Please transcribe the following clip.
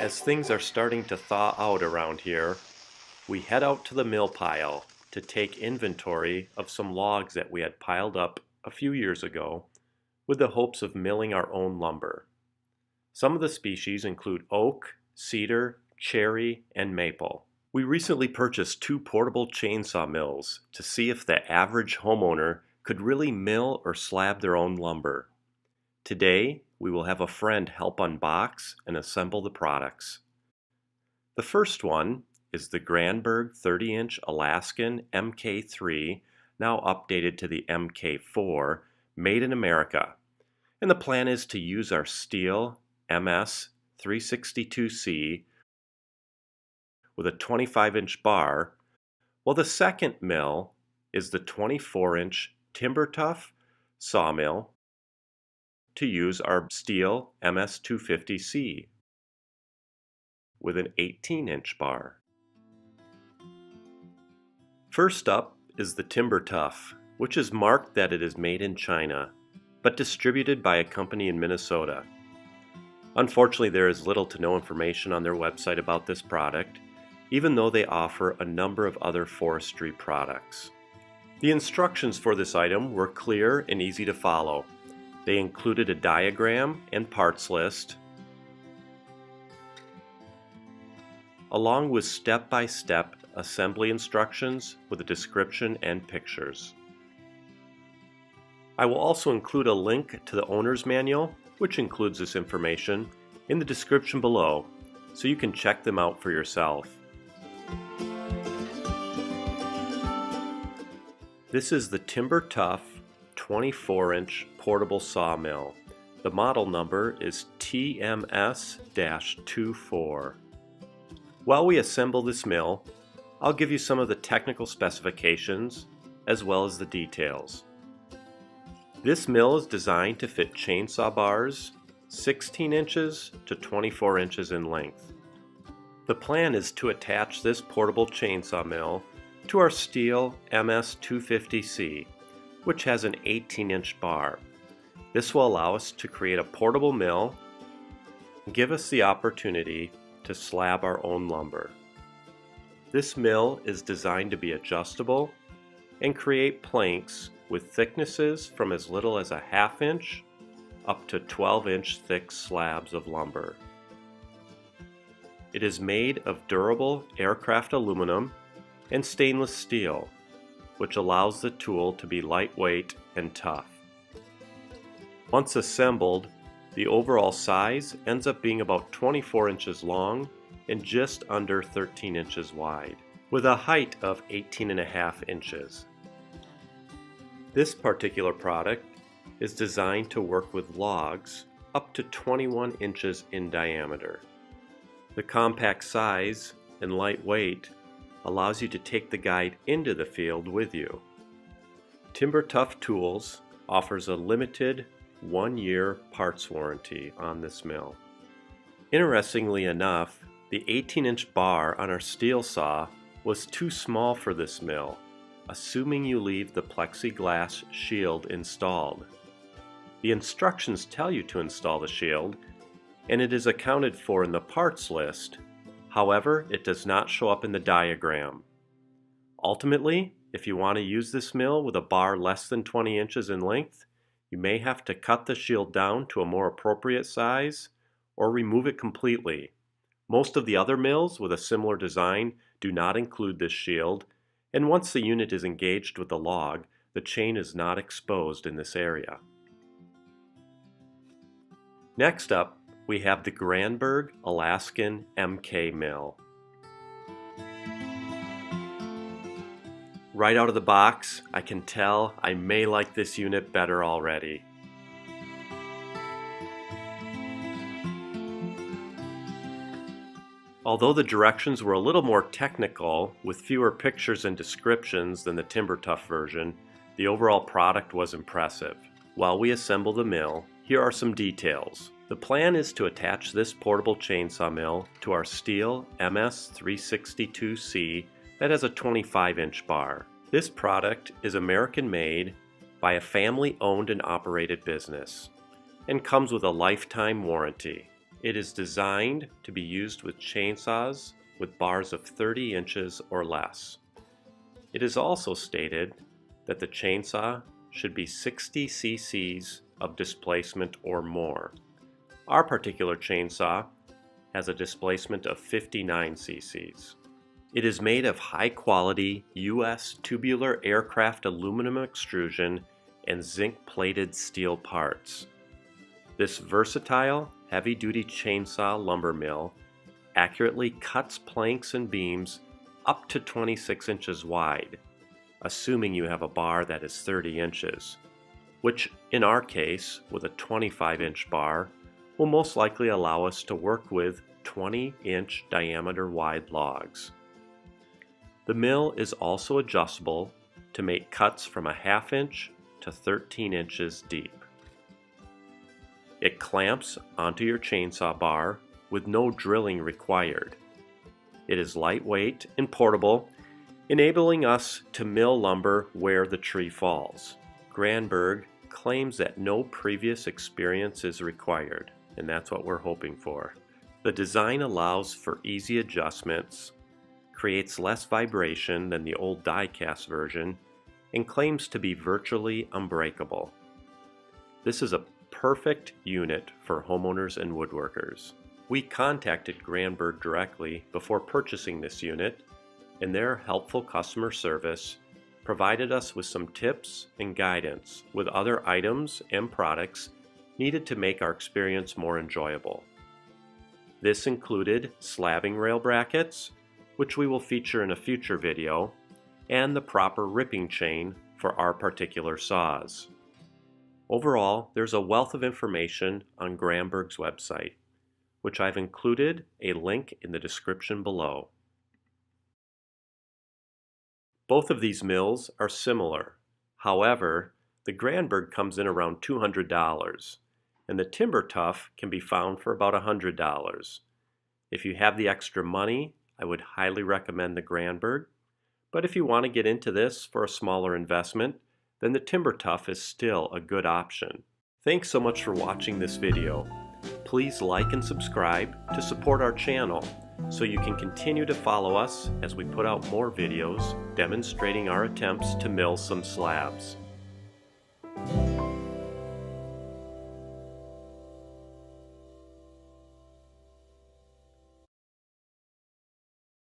As things are starting to thaw out around here, we head out to the mill pile to take inventory of some logs that we had piled up a few years ago with the hopes of milling our own lumber. Some of the species include oak, cedar, cherry, and maple. We recently purchased 2 portable chainsaw mills to see if the average homeowner could really mill or slab their own lumber. Today, we will have a friend help unbox and assemble the products. The first one is the Granberg 30-inch Alaskan MK3, now updated to the MK4, made in America. And the plan is to use our steel MS 362C with a 25-inch bar, while the second mill is the 24-inch Timber Tuff sawmill to use our steel MS 250C with an 18-inch bar. First up is the Timber Tuff, which is marked that it is made in China, but distributed by a company in Minnesota. Unfortunately, there is little to no information on their website about this product, even though they offer a number of other forestry products. The instructions for this item were clear and easy to follow. They included a diagram and parts list, along with step-by-step assembly instructions with a description and pictures. I will also include a link to the owner's manual, which includes this information, in the description below, so you can check them out for yourself. This is the Timber Tuff 24-inch portable sawmill. The model number is TMS-24. While we assemble this mill, I'll give you some of the technical specifications as well as the details. This mill is designed to fit chainsaw bars 16 inches to 24 inches in length. The plan is to attach this portable chainsaw mill to our steel MS 250C, which has an 18-inch bar. This will allow us to create a portable mill and give us the opportunity to slab our own lumber. This mill is designed to be adjustable and create planks with thicknesses from as little as a 1/2 inch up to 12-inch thick slabs of lumber. It is made of durable aircraft aluminum and stainless steel, which allows the tool to be lightweight and tough. Once assembled, the overall size ends up being about 24 inches long and just under 13 inches wide, with a height of 18.5 inches. This particular product is designed to work with logs up to 21 inches in diameter. The compact size and light weight allows you to take the guide into the field with you. Timber Tuff Tools offers a limited 1-year parts warranty on this mill. Interestingly enough, the 18-inch bar on our steel saw was too small for this mill, assuming you leave the plexiglass shield installed. The instructions tell you to install the shield, and it is accounted for in the parts list. However, it does not show up in the diagram. Ultimately, if you want to use this mill with a bar less than 20 inches in length, you may have to cut the shield down to a more appropriate size or remove it completely. Most of the other mills with a similar design do not include this shield, and once the unit is engaged with the log, the chain is not exposed in this area. Next up, we have the Granberg Alaskan MK mill. Right out of the box, I can tell I may like this unit better already. Although the directions were a little more technical with fewer pictures and descriptions than the Timber Tuff version, the overall product was impressive. While we assemble the mill, here are some details. The plan is to attach this portable chainsaw mill to our steel MS 362C that has a 25-inch bar. This product is American-made by a family-owned and operated business and comes with a lifetime warranty. It is designed to be used with chainsaws with bars of 30 inches or less. It is also stated that the chainsaw should be 60 cc's of displacement or more. Our particular chainsaw has a displacement of 59 cc's. It is made of high-quality U.S. tubular aircraft aluminum extrusion and zinc-plated steel parts. This versatile, heavy-duty chainsaw lumber mill accurately cuts planks and beams up to 26 inches wide, assuming you have a bar that is 30 inches, which in our case, with a 25-inch bar, will most likely allow us to work with 20-inch diameter wide logs. The mill is also adjustable to make cuts from a ½ to 13 inches deep. It clamps onto your chainsaw bar with no drilling required. It is lightweight and portable, enabling us to mill lumber where the tree falls. Granberg claims that no previous experience is required, and that's what we're hoping for. The design allows for easy adjustments, creates less vibration than the old die-cast version, and claims to be virtually unbreakable. This is a perfect unit for homeowners and woodworkers. We contacted Granberg directly before purchasing this unit, and their helpful customer service provided us with some tips and guidance with other items and products needed to make our experience more enjoyable. This included slabbing rail brackets, which we will feature in a future video, and the proper ripping chain for our particular saws. Overall, there's a wealth of information on Granberg's website, which I've included a link in the description below. Both of these mills are similar. However, the Granberg comes in around $200, and the Timber Tuff can be found for about $100. If you have the extra money, I would highly recommend the Granberg, but if you want to get into this for a smaller investment, then the Timber Tuff is still a good option. Thanks so much for watching this video. Please like and subscribe to support our channel so you can continue to follow us as we put out more videos demonstrating our attempts to mill some slabs.